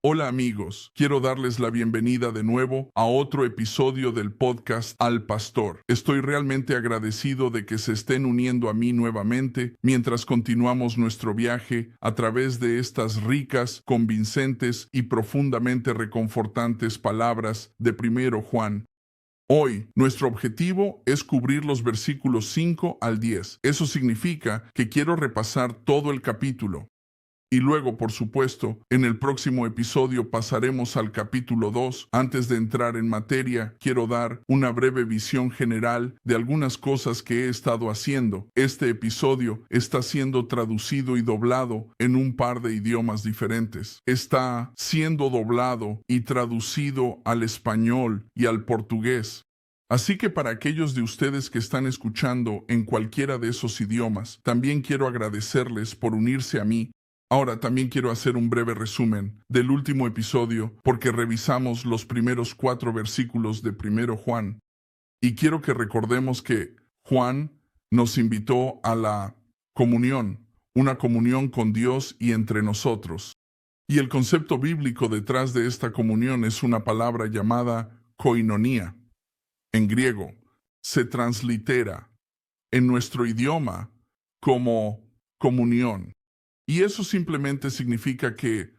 Hola amigos, quiero darles la bienvenida de nuevo a otro episodio del podcast Al Pastor. Estoy realmente agradecido de que se estén uniendo a mí nuevamente mientras continuamos nuestro viaje a través de estas ricas, convincentes y profundamente reconfortantes palabras de Primero Juan. Hoy, nuestro objetivo es cubrir los versículos 5 al 10. Eso significa que quiero repasar todo el capítulo. Y luego, por supuesto, en el próximo episodio pasaremos al capítulo 2. Antes de entrar en materia, quiero dar una breve visión general de algunas cosas que he estado haciendo. Este episodio está siendo traducido y doblado en un par de idiomas diferentes. Está siendo doblado y traducido al español y al portugués. Así que para aquellos de ustedes que están escuchando en cualquiera de esos idiomas, también quiero agradecerles por unirse a mí. Ahora también quiero hacer un breve resumen del último episodio porque revisamos los primeros 4 versículos de Primero Juan. Y quiero que recordemos que Juan nos invitó a la comunión, una comunión con Dios y entre nosotros. Y el concepto bíblico detrás de esta comunión es una palabra llamada koinonía. En griego, se translitera en nuestro idioma como comunión. Y eso simplemente significa que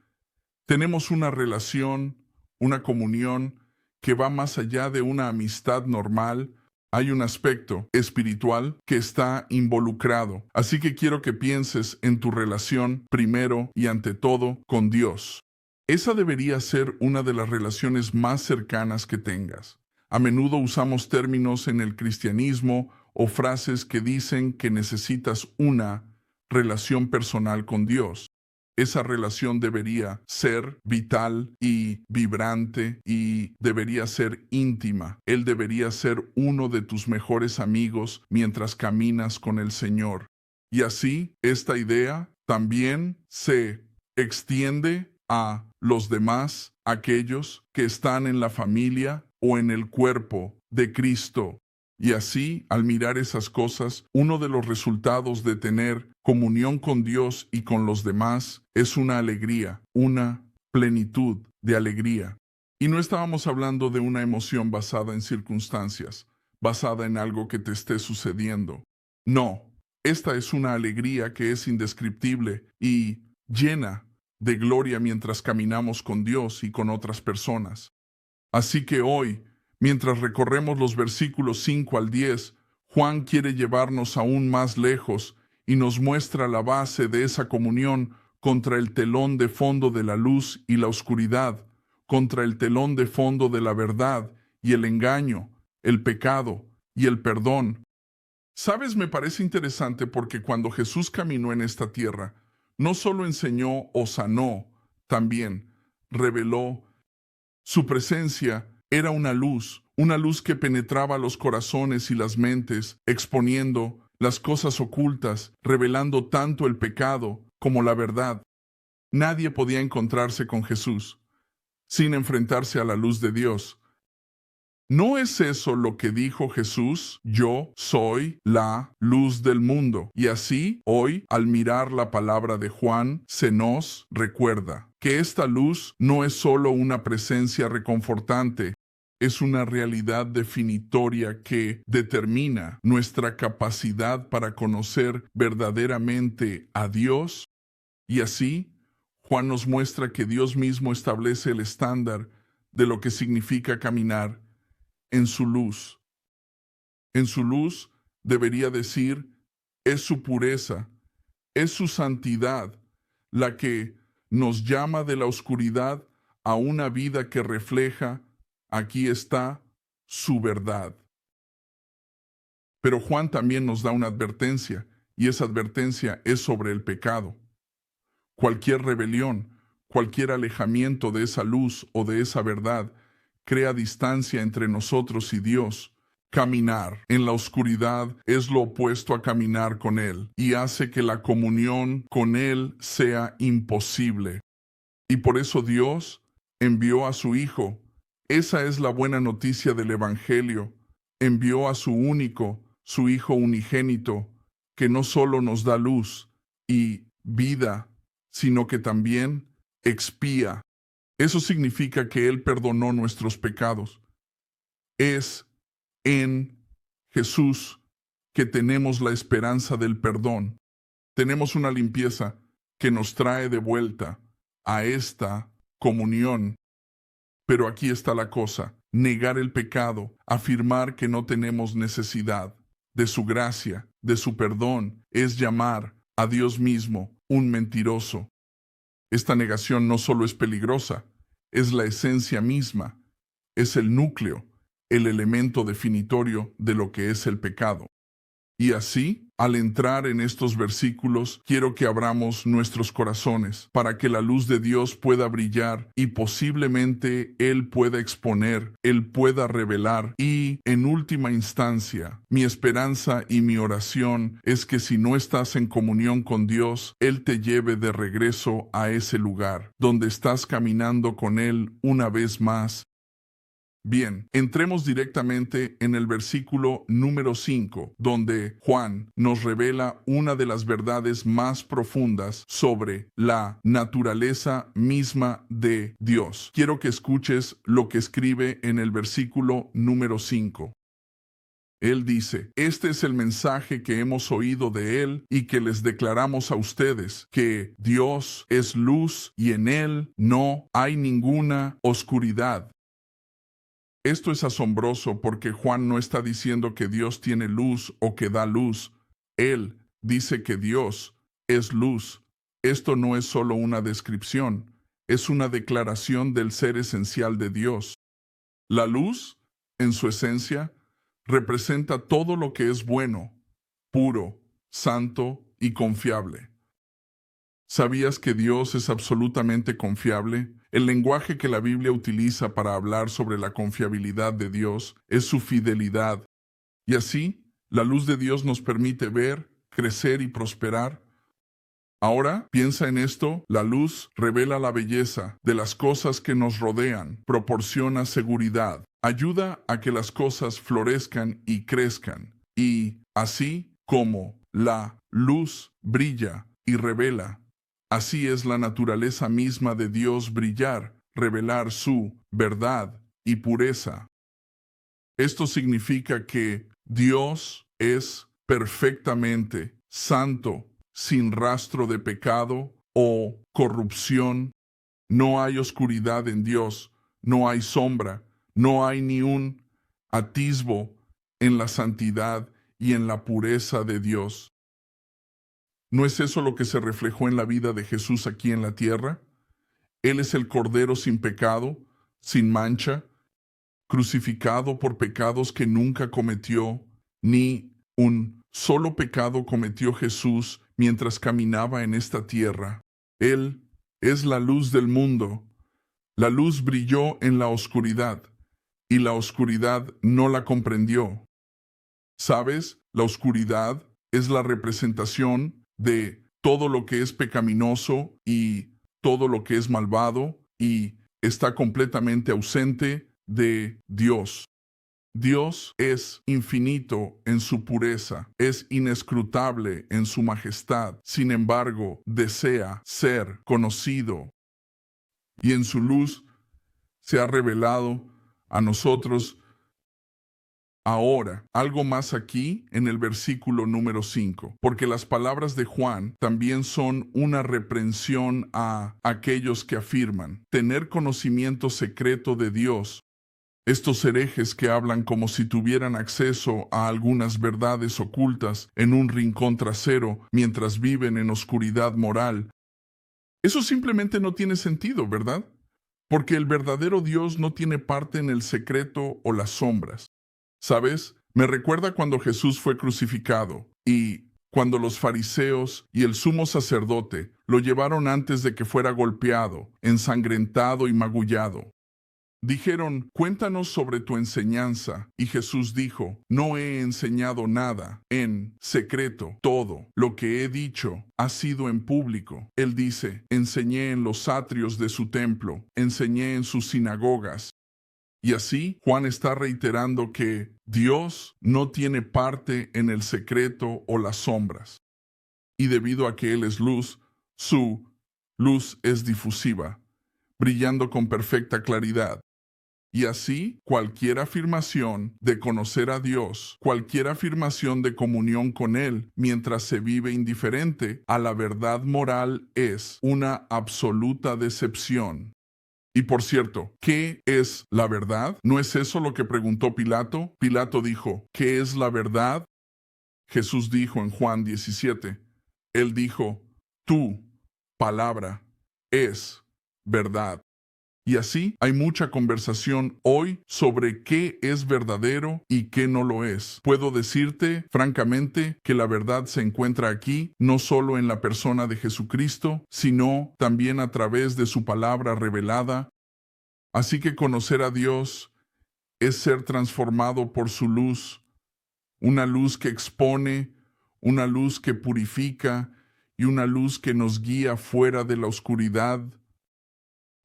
tenemos una relación, una comunión que va más allá de una amistad normal. Hay un aspecto espiritual que está involucrado. Así que quiero que pienses en tu relación primero y ante todo con Dios. Esa debería ser una de las relaciones más cercanas que tengas. A menudo usamos términos en el cristianismo o frases que dicen que necesitas una relación personal con Dios. Esa relación debería ser vital y vibrante y debería ser íntima. Él debería ser uno de tus mejores amigos mientras caminas con el Señor. Y así, esta idea también se extiende a los demás, aquellos que están en la familia o en el cuerpo de Cristo. Y así, al mirar esas cosas, uno de los resultados de tener comunión con Dios y con los demás es una alegría, una plenitud de alegría. Y no estábamos hablando de una emoción basada en circunstancias, basada en algo que te esté sucediendo. No, esta es una alegría que es indescriptible y llena de gloria mientras caminamos con Dios y con otras personas. Así que hoy, mientras recorremos los versículos 5 al 10, Juan quiere llevarnos aún más lejos y nos muestra la base de esa comunión contra el telón de fondo de la luz y la oscuridad, contra el telón de fondo de la verdad y el engaño, el pecado y el perdón. ¿Sabes? Me parece interesante porque cuando Jesús caminó en esta tierra, no solo enseñó o sanó, también reveló. Su presencia era una luz que penetraba los corazones y las mentes, exponiendo las cosas ocultas, revelando tanto el pecado como la verdad. Nadie podía encontrarse con Jesús sin enfrentarse a la luz de Dios. ¿No es eso lo que dijo Jesús? Yo soy la luz del mundo. Y así, hoy, al mirar la palabra de Juan, se nos recuerda que esta luz no es solo una presencia reconfortante, es una realidad definitoria que determina nuestra capacidad para conocer verdaderamente a Dios. Y así, Juan nos muestra que Dios mismo establece el estándar de lo que significa caminar en su luz. En su luz debería decir, es su pureza, es su santidad, la que nos llama de la oscuridad a una vida que refleja, aquí está, su verdad. Pero Juan también nos da una advertencia, y esa advertencia es sobre el pecado. Cualquier rebelión, cualquier alejamiento de esa luz o de esa verdad crea distancia entre nosotros y Dios. Caminar en la oscuridad es lo opuesto a caminar con Él y hace que la comunión con Él sea imposible. Y por eso Dios envió a su Hijo. Esa es la buena noticia del Evangelio. Envió a su único, su Hijo unigénito, que no solo nos da luz y vida, sino que también expía Eso significa que Él perdonó nuestros pecados. Es en Jesús que tenemos la esperanza del perdón. Tenemos una limpieza que nos trae de vuelta a esta comunión. Pero aquí está la cosa: negar el pecado, afirmar que no tenemos necesidad de su gracia, de su perdón, es llamar a Dios mismo un mentiroso. Esta negación no solo es peligrosa, es la esencia misma, es el núcleo, el elemento definitorio de lo que es el pecado. Y así, al entrar en estos versículos, quiero que abramos nuestros corazones para que la luz de Dios pueda brillar y posiblemente Él pueda exponer, Él pueda revelar. Y, en última instancia, mi esperanza y mi oración es que si no estás en comunión con Dios, Él te lleve de regreso a ese lugar, donde estás caminando con Él una vez más. Bien, entremos directamente en el versículo número 5, donde Juan nos revela una de las verdades más profundas sobre la naturaleza misma de Dios. Quiero que escuches lo que escribe en el versículo número 5. Él dice: este es el mensaje que hemos oído de Él y que les declaramos a ustedes, que Dios es luz y en Él no hay ninguna oscuridad. Esto es asombroso porque Juan no está diciendo que Dios tiene luz o que da luz. Él dice que Dios es luz. Esto no es solo una descripción, es una declaración del ser esencial de Dios. La luz, en su esencia, representa todo lo que es bueno, puro, santo y confiable. ¿Sabías que Dios es absolutamente confiable? El lenguaje que la Biblia utiliza para hablar sobre la confiabilidad de Dios es su fidelidad. Y así, la luz de Dios nos permite ver, crecer y prosperar. Ahora, piensa en esto: la luz revela la belleza de las cosas que nos rodean, proporciona seguridad, ayuda a que las cosas florezcan y crezcan. Y así como la luz brilla y revela, así es la naturaleza misma de Dios: brillar, revelar su verdad y pureza. Esto significa que Dios es perfectamente santo, sin rastro de pecado o corrupción. No hay oscuridad en Dios, no hay sombra, no hay ni un atisbo en la santidad y en la pureza de Dios. ¿No es eso lo que se reflejó en la vida de Jesús aquí en la tierra? Él es el Cordero sin pecado, sin mancha, crucificado por pecados que nunca cometió, ni un solo pecado cometió Jesús mientras caminaba en esta tierra. Él es la luz del mundo. La luz brilló en la oscuridad, y la oscuridad no la comprendió. ¿Sabes? La oscuridad es la representación de todo lo que es pecaminoso y todo lo que es malvado, y está completamente ausente de Dios. Dios es infinito en su pureza, es inescrutable en su majestad. Sin embargo, desea ser conocido, y en su luz se ha revelado a nosotros. Ahora, algo más aquí en el versículo número 5, porque las palabras de Juan también son una reprensión a aquellos que afirman tener conocimiento secreto de Dios. Estos herejes que hablan como si tuvieran acceso a algunas verdades ocultas en un rincón trasero mientras viven en oscuridad moral. Eso simplemente no tiene sentido, ¿verdad? Porque el verdadero Dios no tiene parte en el secreto o las sombras. ¿Sabes? Me recuerda cuando Jesús fue crucificado y cuando los fariseos y el sumo sacerdote lo llevaron antes de que fuera golpeado, ensangrentado y magullado. Dijeron: cuéntanos sobre tu enseñanza. Y Jesús dijo: no he enseñado nada en secreto. Todo lo que he dicho ha sido en público. Él dice: enseñé en los atrios de su templo, enseñé en sus sinagogas. Y así, Juan está reiterando que Dios no tiene parte en el secreto o las sombras. Y debido a que Él es luz, su luz es difusiva. brillando con perfecta claridad. Y así, cualquier afirmación de conocer a Dios, cualquier afirmación de comunión con Él mientras se vive indiferente a la verdad moral es una absoluta decepción. Y por cierto, ¿qué es la verdad? ¿No es eso lo que preguntó Pilato? Pilato dijo, ¿qué es la verdad? Jesús dijo en Juan 17, Él dijo, tu palabra es verdad. Y así hay mucha conversación hoy sobre qué es verdadero y qué no lo es. Puedo decirte, francamente, que la verdad se encuentra aquí, no solo en la persona de Jesucristo, sino también a través de su palabra revelada. Así que conocer a Dios es ser transformado por su luz, una luz que expone, una luz que purifica y una luz que nos guía fuera de la oscuridad.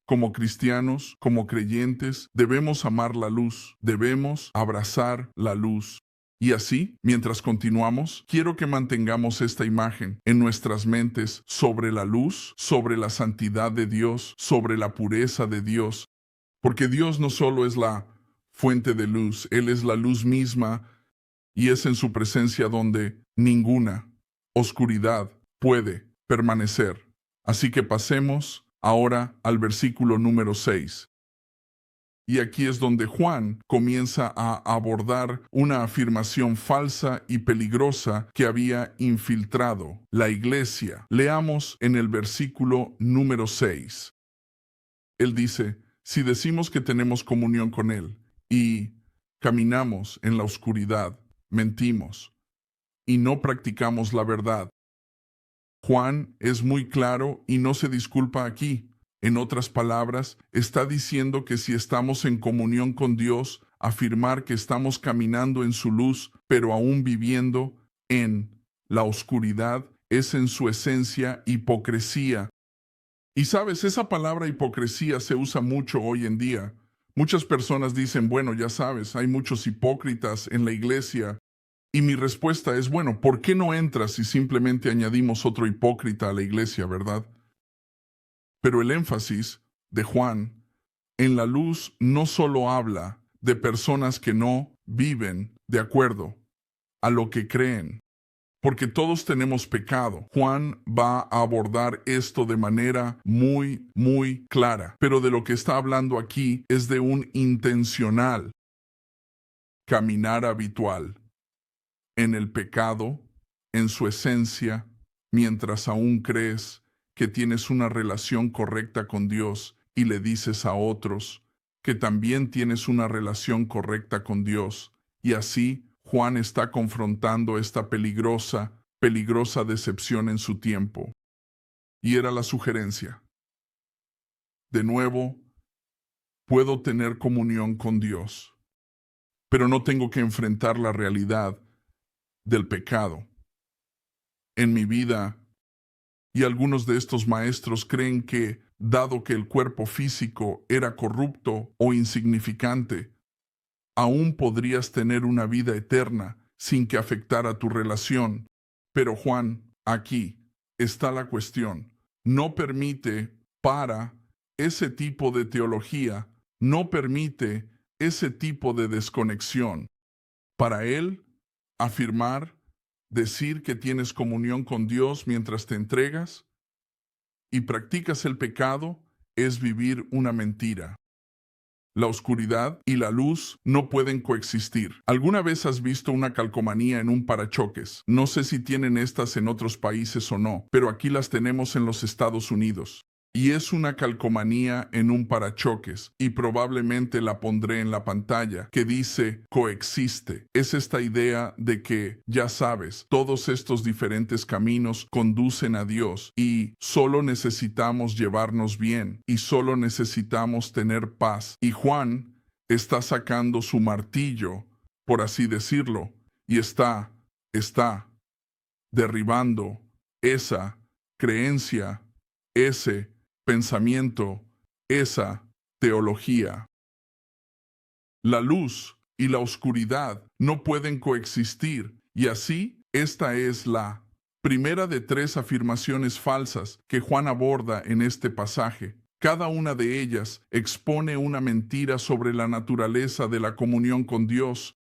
Como cristianos, como creyentes, debemos amar la luz, debemos abrazar la luz. Y así, mientras continuamos, quiero que mantengamos esta imagen en nuestras mentes sobre la luz, sobre la santidad de Dios, sobre la pureza de Dios, porque Dios no solo es la fuente de luz, Él es la luz misma y es en su presencia donde ninguna oscuridad puede permanecer. Así que pasemos ahora al versículo número 6. Y aquí es donde Juan comienza a abordar una afirmación falsa y peligrosa que había infiltrado la iglesia. Leamos en el versículo número 6. Él dice, si decimos que tenemos comunión con Él y caminamos en la oscuridad, mentimos y no practicamos la verdad. Juan es muy claro y no se disculpa aquí. En otras palabras, está diciendo que si estamos en comunión con Dios, afirmar que estamos caminando en su luz, pero aún viviendo en la oscuridad, es en su esencia hipocresía. Y sabes, esa palabra hipocresía se usa mucho hoy en día. Muchas personas dicen, bueno, ya sabes, hay muchos hipócritas en la iglesia. Y mi respuesta es, bueno, ¿por qué no entras si simplemente añadimos otro hipócrita a la iglesia, verdad? Pero el énfasis de Juan en la luz no solo habla de personas que no viven de acuerdo a lo que creen, porque todos tenemos pecado. Juan va a abordar esto de manera muy clara, pero de lo que está hablando aquí es de un intencional caminar habitual en el pecado, en su esencia, mientras aún crees que tienes una relación correcta con Dios y le dices a otros que también tienes una relación correcta con Dios. Y así Juan está confrontando esta peligrosa decepción en su tiempo. Y era la sugerencia. De nuevo, puedo tener comunión con Dios, pero no tengo que enfrentar la realidad del pecado en mi vida. Y algunos de estos maestros creen que, dado que el cuerpo físico era corrupto o insignificante, aún podrías tener una vida eterna sin que afectara tu relación. Pero Juan, aquí está la cuestión. No permite para ese tipo de teología, no permite ese tipo de desconexión. Para él, afirmar, decir que tienes comunión con Dios mientras te entregas y practicas el pecado es vivir una mentira. La oscuridad y la luz no pueden coexistir. ¿Alguna vez has visto una calcomanía en un parachoques? No sé si tienen estas en otros países o no, pero aquí las tenemos en los Estados Unidos. Y es una calcomanía en un parachoques, y probablemente la pondré en la pantalla, que dice coexiste. Es esta idea de que, ya sabes, todos estos diferentes caminos conducen a Dios y solo necesitamos llevarnos bien y solo necesitamos tener paz. Y Juan está sacando su martillo, por así decirlo, y está derribando esa creencia, ese pensamiento, esa teología. La luz y la oscuridad no pueden coexistir, y así esta es la primera de 3 afirmaciones falsas que Juan aborda en este pasaje. Cada una de ellas expone una mentira sobre la naturaleza de la comunión con Dios.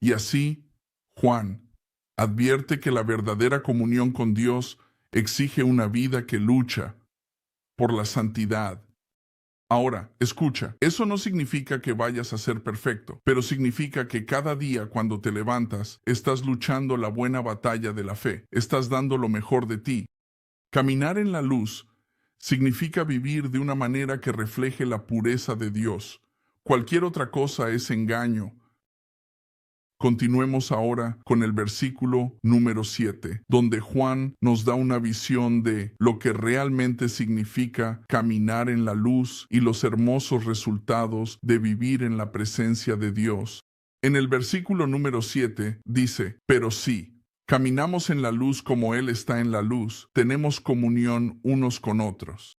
Y así, Juan advierte que la verdadera comunión con Dios exige una vida que lucha por la santidad. Ahora, escucha, eso no significa que vayas a ser perfecto, pero significa que cada día cuando te levantas, estás luchando la buena batalla de la fe, estás dando lo mejor de ti. Caminar en la luz significa vivir de una manera que refleje la pureza de Dios. Cualquier otra cosa es engaño. Continuemos ahora con el versículo número 7, donde Juan nos da una visión de lo que realmente significa caminar en la luz y los hermosos resultados de vivir en la presencia de Dios. En el versículo número 7 dice, pero sí, caminamos en la luz como Él está en la luz, tenemos comunión unos con otros.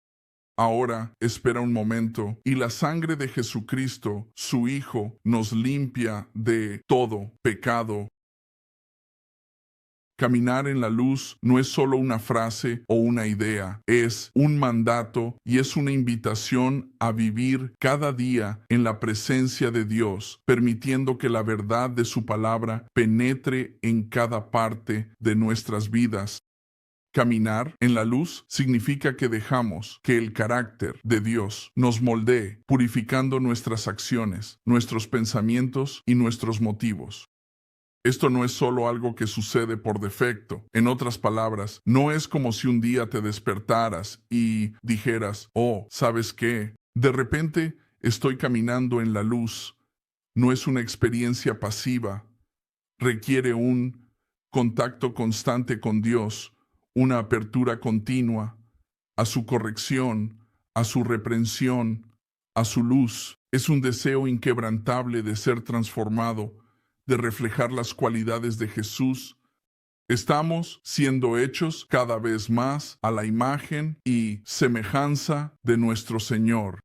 Ahora, espera un momento, y la sangre de Jesucristo, su Hijo, nos limpia de todo pecado. Caminar en la luz no es solo una frase o una idea, es un mandato y es una invitación a vivir cada día en la presencia de Dios, permitiendo que la verdad de su palabra penetre en cada parte de nuestras vidas. Caminar en la luz significa que dejamos que el carácter de Dios nos moldee, purificando nuestras acciones, nuestros pensamientos y nuestros motivos. Esto no es solo algo que sucede por defecto. En otras palabras, no es como si un día te despertaras y dijeras, oh, ¿sabes qué? De repente estoy caminando en la luz. No es una experiencia pasiva. Requiere un contacto constante con Dios, una apertura continua a su corrección, a su reprensión, a su luz. Es un deseo inquebrantable de ser transformado, de reflejar las cualidades de Jesús. Estamos siendo hechos cada vez más a la imagen y semejanza de nuestro Señor.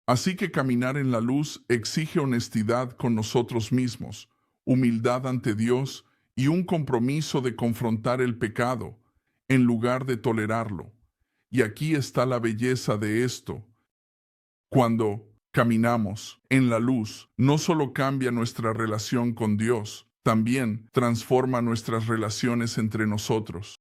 Así que caminar en la luz exige honestidad con nosotros mismos, humildad ante Dios y un compromiso de confrontar el pecado, en lugar de tolerarlo. Y aquí está la belleza de esto. Cuando caminamos en la luz, no solo cambia nuestra relación con Dios, también transforma nuestras relaciones entre nosotros.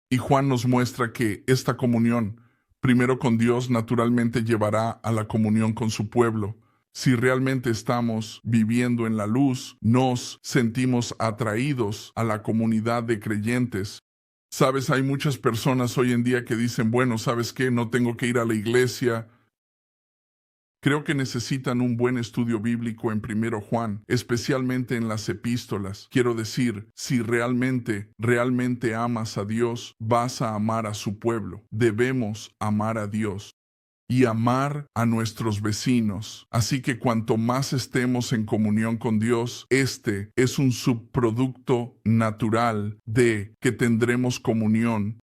Y Juan nos muestra que esta comunión, primero con Dios, naturalmente llevará a la comunión con su pueblo. Si realmente estamos viviendo en la luz, nos sentimos atraídos a la comunidad de creyentes. Sabes, hay muchas personas hoy en día que dicen, bueno, ¿sabes qué? No tengo que ir a la iglesia. Creo que necesitan un buen estudio bíblico en 1 Juan, especialmente en las epístolas. Quiero decir, si realmente amas a Dios, vas a amar a su pueblo. Debemos amar a Dios y amar a nuestros vecinos. Así que cuanto más estemos en comunión con Dios, este es un subproducto natural de que tendremos comunión.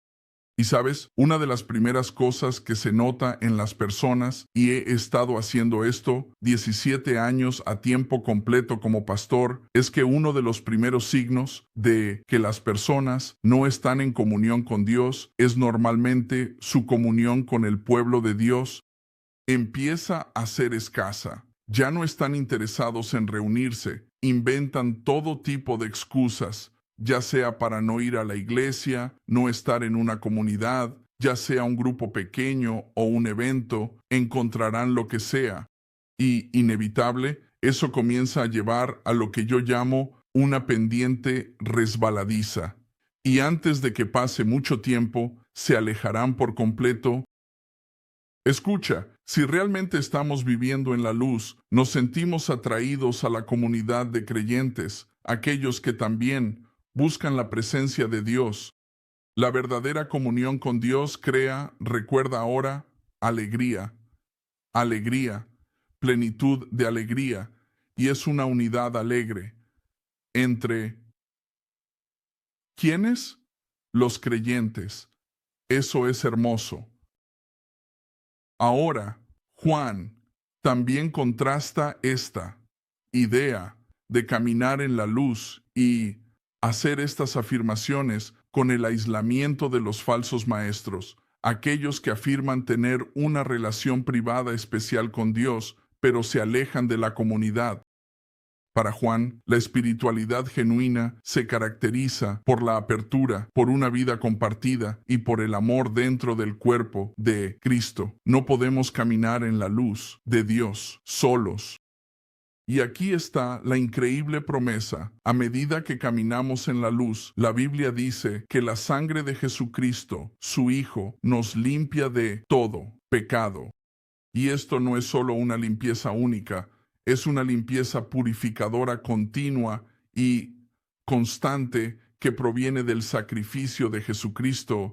Y sabes, una de las primeras cosas que se nota en las personas, y he estado haciendo esto 17 años a tiempo completo como pastor, es que uno de los primeros signos de que las personas no están en comunión con Dios es normalmente su comunión con el pueblo de Dios empieza a ser escasa. Ya no están interesados en reunirse, inventan todo tipo de excusas, ya sea para no ir a la iglesia, no estar en una comunidad, ya sea un grupo pequeño o un evento, encontrarán lo que sea. Y, inevitable, eso comienza a llevar a lo que yo llamo una pendiente resbaladiza. Y antes de que pase mucho tiempo, se alejarán por completo. Escucha, si realmente estamos viviendo en la luz, nos sentimos atraídos a la comunidad de creyentes, aquellos que también buscan la presencia de Dios. La verdadera comunión con Dios crea, recuerda ahora, alegría, plenitud de alegría, y es una unidad alegre. ¿Entre quiénes? Los creyentes. Eso es hermoso. Ahora, Juan también contrasta esta idea de caminar en la luz y hacer estas afirmaciones con el aislamiento de los falsos maestros. aquellos que afirman tener una relación privada especial con Dios, pero se alejan de la comunidad. Para Juan, la espiritualidad genuina se caracteriza por la apertura, por una vida compartida y por el amor dentro del cuerpo de Cristo. No podemos caminar en la luz de Dios solos. Y aquí está la increíble promesa. A medida que caminamos en la luz, la Biblia dice que la sangre de Jesucristo, su Hijo, nos limpia de todo pecado. Y esto no es solo una limpieza única, es una limpieza purificadora continua y constante que proviene del sacrificio de Jesucristo.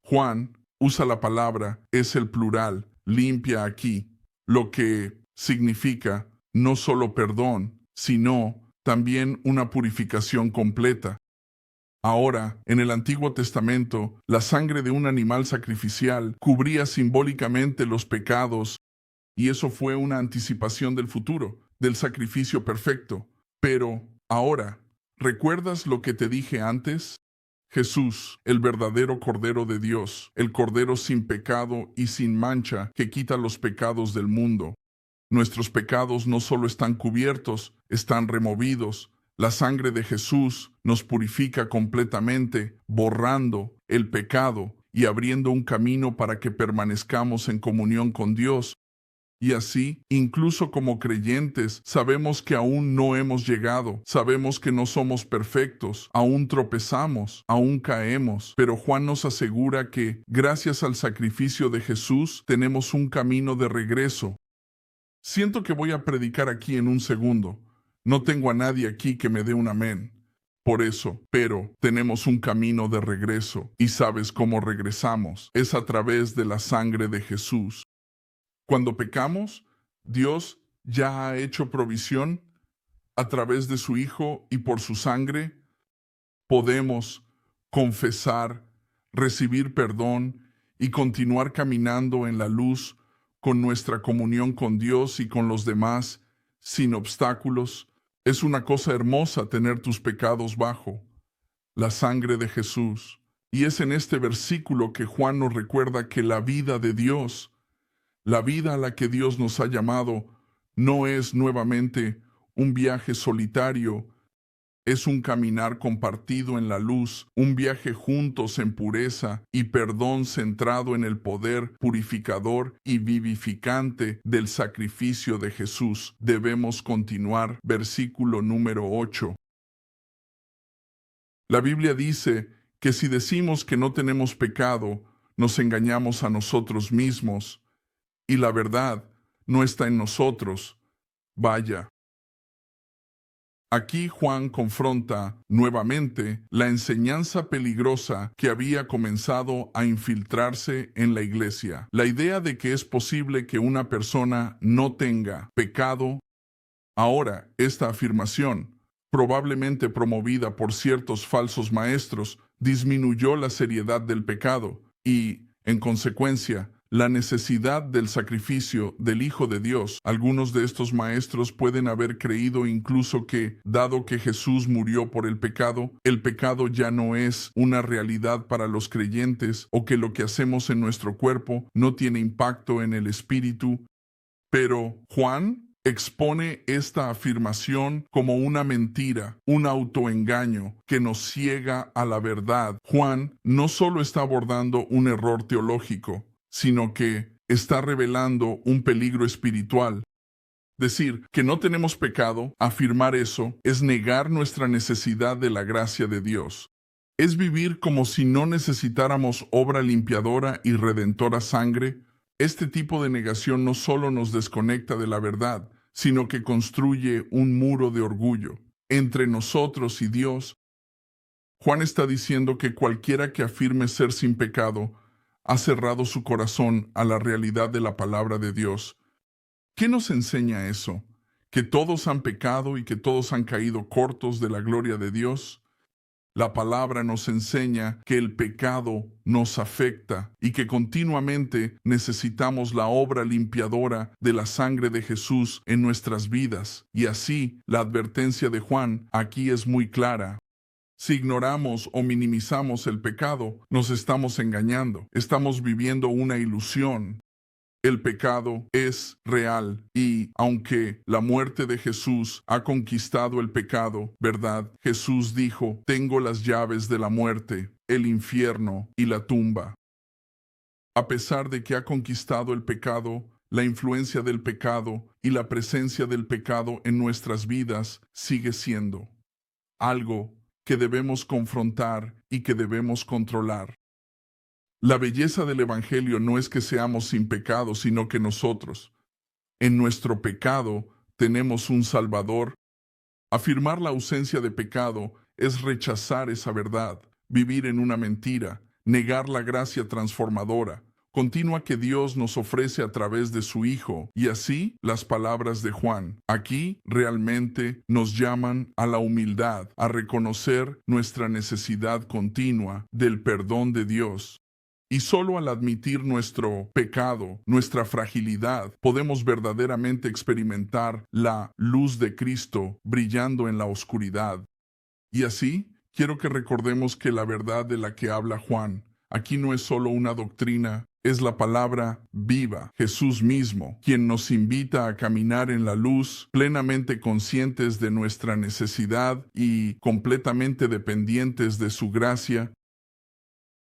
Juan usa la palabra, es el plural, limpia aquí, lo que significa no solo perdón, sino también una purificación completa. Ahora, en el Antiguo Testamento, la sangre de un animal sacrificial cubría simbólicamente los pecados, y eso fue una anticipación del futuro, del sacrificio perfecto. Pero, ahora, ¿recuerdas lo que te dije antes? Jesús, el verdadero Cordero de Dios, el Cordero sin pecado y sin mancha que quita los pecados del mundo. Nuestros pecados no solo están cubiertos, están removidos. La sangre de Jesús nos purifica completamente, borrando el pecado y abriendo un camino para que permanezcamos en comunión con Dios. Y así, incluso como creyentes, sabemos que aún no hemos llegado, sabemos que no somos perfectos, aún tropezamos, aún caemos, pero Juan nos asegura que, gracias al sacrificio de Jesús, tenemos un camino de regreso. Siento que voy a predicar aquí en un segundo. No tengo a nadie aquí que me dé un amén. Por eso, pero tenemos un camino de regreso. ¿Y sabes cómo regresamos? Es a través de la sangre de Jesús. Cuando pecamos, Dios ya ha hecho provisión a través de su Hijo y por su sangre. Podemos confesar, recibir perdón y continuar caminando en la luz con nuestra comunión con Dios y con los demás, sin obstáculos. Es una cosa hermosa tener tus pecados bajo la sangre de Jesús. Y es en este versículo que Juan nos recuerda que la vida de Dios, la vida a la que Dios nos ha llamado, no es nuevamente un viaje solitario, es un caminar compartido en la luz, un viaje juntos en pureza y perdón centrado en el poder purificador y vivificante del sacrificio de Jesús. Debemos continuar. Versículo número 8. La Biblia dice que si decimos que no tenemos pecado, nos engañamos a nosotros mismos y la verdad no está en nosotros. Vaya. Aquí Juan confronta nuevamente la enseñanza peligrosa que había comenzado a infiltrarse en la iglesia. La idea de que es posible que una persona no tenga pecado. Ahora, esta afirmación, probablemente promovida por ciertos falsos maestros, disminuyó la seriedad del pecado y, en consecuencia, la necesidad del sacrificio del Hijo de Dios. Algunos de estos maestros pueden haber creído incluso que, dado que Jesús murió por el pecado ya no es una realidad para los creyentes, o que lo que hacemos en nuestro cuerpo no tiene impacto en el espíritu. Pero Juan expone esta afirmación como una mentira, un autoengaño que nos ciega a la verdad. Juan no solo está abordando un error teológico, sino que está revelando un peligro espiritual. Decir que no tenemos pecado, afirmar eso, es negar nuestra necesidad de la gracia de Dios. Es vivir como si no necesitáramos obra limpiadora y redentora sangre. Este tipo de negación no solo nos desconecta de la verdad, sino que construye un muro de orgullo entre nosotros y Dios. Juan está diciendo que cualquiera que afirme ser sin pecado ha cerrado su corazón a la realidad de la palabra de Dios. ¿Qué nos enseña eso? ¿Que todos han pecado y que todos han caído cortos de la gloria de Dios? La palabra nos enseña que el pecado nos afecta y que continuamente necesitamos la obra limpiadora de la sangre de Jesús en nuestras vidas. Y así, la advertencia de Juan aquí es muy clara. Si ignoramos o minimizamos el pecado, nos estamos engañando. Estamos viviendo una ilusión. El pecado es real y, aunque la muerte de Jesús ha conquistado el pecado, ¿verdad? Jesús dijo, tengo las llaves de la muerte, el infierno y la tumba. A pesar de que ha conquistado el pecado, la influencia del pecado y la presencia del pecado en nuestras vidas sigue siendo algo que debemos confrontar y que debemos controlar. La belleza del Evangelio no es que seamos sin pecado, sino que nosotros, en nuestro pecado, tenemos un Salvador. Afirmar la ausencia de pecado es rechazar esa verdad, vivir en una mentira, negar la gracia transformadora continua que Dios nos ofrece a través de su Hijo. Y así, las palabras de Juan aquí realmente nos llaman a la humildad, a reconocer nuestra necesidad continua del perdón de Dios. Y solo al admitir nuestro pecado, nuestra fragilidad, podemos verdaderamente experimentar la luz de Cristo brillando en la oscuridad. Y así, quiero que recordemos que la verdad de la que habla Juan aquí no es solo una doctrina, es la palabra viva, Jesús mismo, quien nos invita a caminar en la luz, plenamente conscientes de nuestra necesidad y completamente dependientes de su gracia.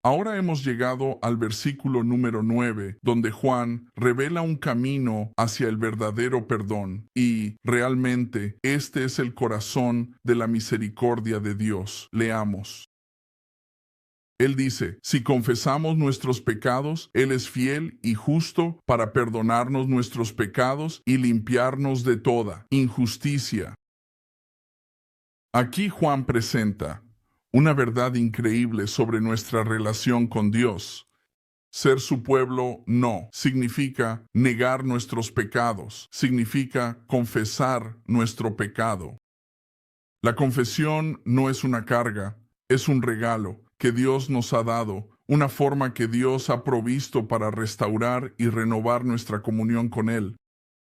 Ahora hemos llegado al versículo número 9, donde Juan revela un camino hacia el verdadero perdón, y realmente este es el corazón de la misericordia de Dios. Leamos. Él dice, si confesamos nuestros pecados, Él es fiel y justo para perdonarnos nuestros pecados y limpiarnos de toda injusticia. Aquí Juan presenta una verdad increíble sobre nuestra relación con Dios. Ser su pueblo no significa negar nuestros pecados, significa confesar nuestro pecado. La confesión no es una carga, es un regalo que Dios nos ha dado, una forma que Dios ha provisto para restaurar y renovar nuestra comunión con Él.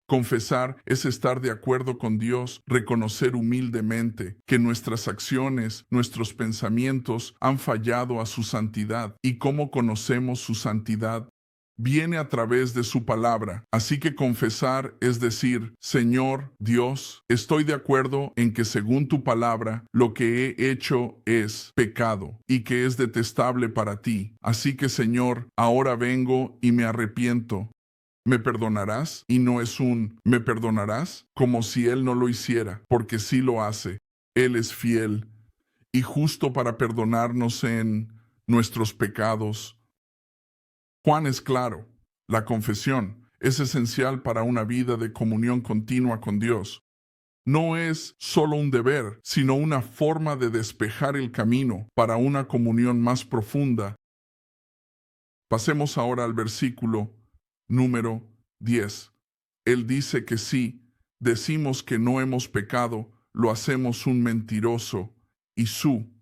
Confesar es estar de acuerdo con Dios, reconocer humildemente que nuestras acciones, nuestros pensamientos han fallado a su santidad. ¿Y cómo conocemos su santidad? Viene a través de su palabra. Así que confesar es decir, Señor Dios, estoy de acuerdo en que según tu palabra, lo que he hecho es pecado y que es detestable para ti. Así que Señor, ahora vengo y me arrepiento. ¿Me perdonarás? Y no es un ¿me perdonarás? Como si Él no lo hiciera, porque sí lo hace. Él es fiel y justo para perdonarnos en nuestros pecados. Juan es claro, la confesión es esencial para una vida de comunión continua con Dios. No es solo un deber, sino una forma de despejar el camino para una comunión más profunda. Pasemos ahora al versículo número 10. Él dice que si decimos que no hemos pecado, lo hacemos un mentiroso, y su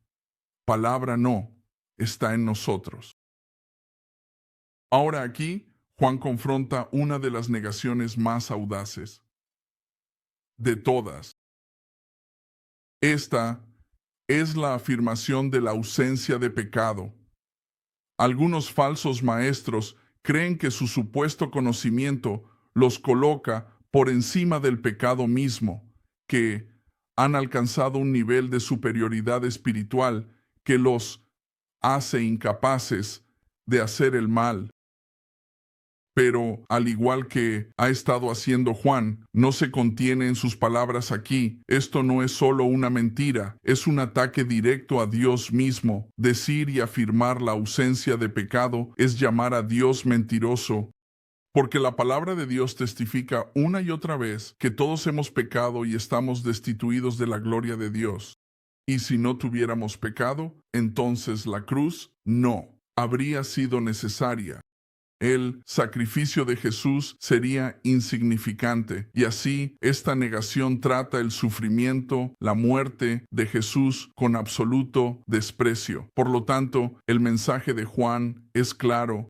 palabra no está en nosotros. Ahora aquí, Juan confronta una de las negaciones más audaces de todas. Esta es la afirmación de la ausencia de pecado. Algunos falsos maestros creen que su supuesto conocimiento los coloca por encima del pecado mismo, que han alcanzado un nivel de superioridad espiritual que los hace incapaces de hacer el mal. Pero, al igual que ha estado haciendo Juan, no se contiene en sus palabras aquí. Esto no es solo una mentira, es un ataque directo a Dios mismo. Decir y afirmar la ausencia de pecado es llamar a Dios mentiroso, porque la palabra de Dios testifica una y otra vez que todos hemos pecado y estamos destituidos de la gloria de Dios. Y si no tuviéramos pecado, entonces la cruz no habría sido necesaria. El sacrificio de Jesús sería insignificante, y así esta negación trata el sufrimiento, la muerte de Jesús con absoluto desprecio. Por lo tanto, el mensaje de Juan es claro.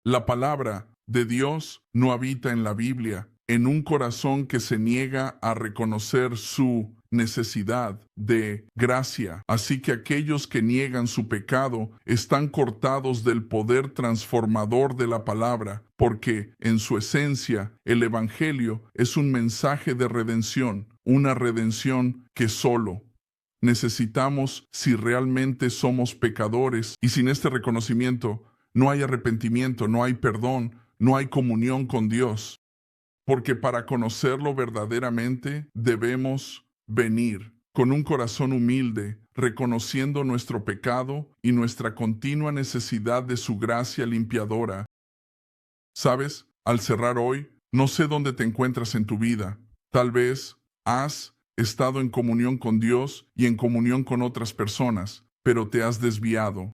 La palabra de Dios no habita en la Biblia, en un corazón que se niega a reconocer su necesidad de gracia. Así que aquellos que niegan su pecado están cortados del poder transformador de la palabra, porque en su esencia el Evangelio es un mensaje de redención, una redención que solo necesitamos si realmente somos pecadores, y sin este reconocimiento no hay arrepentimiento, no hay perdón, no hay comunión con Dios. Porque para conocerlo verdaderamente debemos venir con un corazón humilde, reconociendo nuestro pecado y nuestra continua necesidad de su gracia limpiadora. ¿Sabes? Al cerrar hoy, no sé dónde te encuentras en tu vida. Tal vez has estado en comunión con Dios y en comunión con otras personas, pero te has desviado.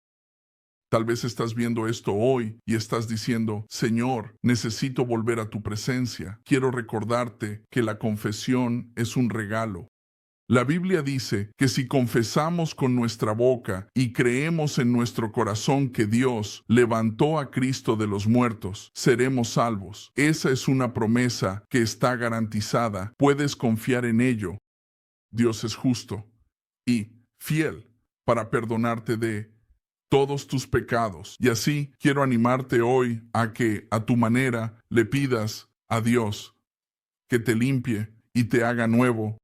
Tal vez estás viendo esto hoy y estás diciendo, Señor, necesito volver a tu presencia. Quiero recordarte que la confesión es un regalo. La Biblia dice que si confesamos con nuestra boca y creemos en nuestro corazón que Dios levantó a Cristo de los muertos, seremos salvos. Esa es una promesa que está garantizada. Puedes confiar en ello. Dios es justo y fiel para perdonarte de todos tus pecados. Y así quiero animarte hoy a que, a tu manera, le pidas a Dios que te limpie y te haga nuevo.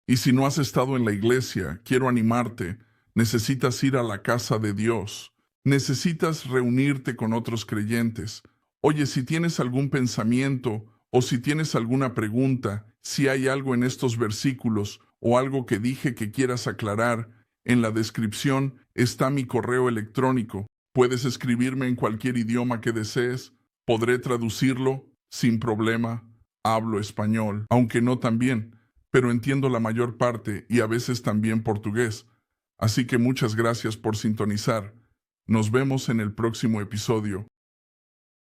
Y si no has estado en la iglesia, quiero animarte. Necesitas ir a la casa de Dios. Necesitas reunirte con otros creyentes. Oye, si tienes algún pensamiento o si tienes alguna pregunta, si hay algo en estos versículos o algo que dije que quieras aclarar, en la descripción está mi correo electrónico. Puedes escribirme en cualquier idioma que desees. Podré traducirlo sin problema. Hablo español, aunque no tan bien, pero entiendo la mayor parte y a veces también portugués. Así que muchas gracias por sintonizar. Nos vemos en el próximo episodio.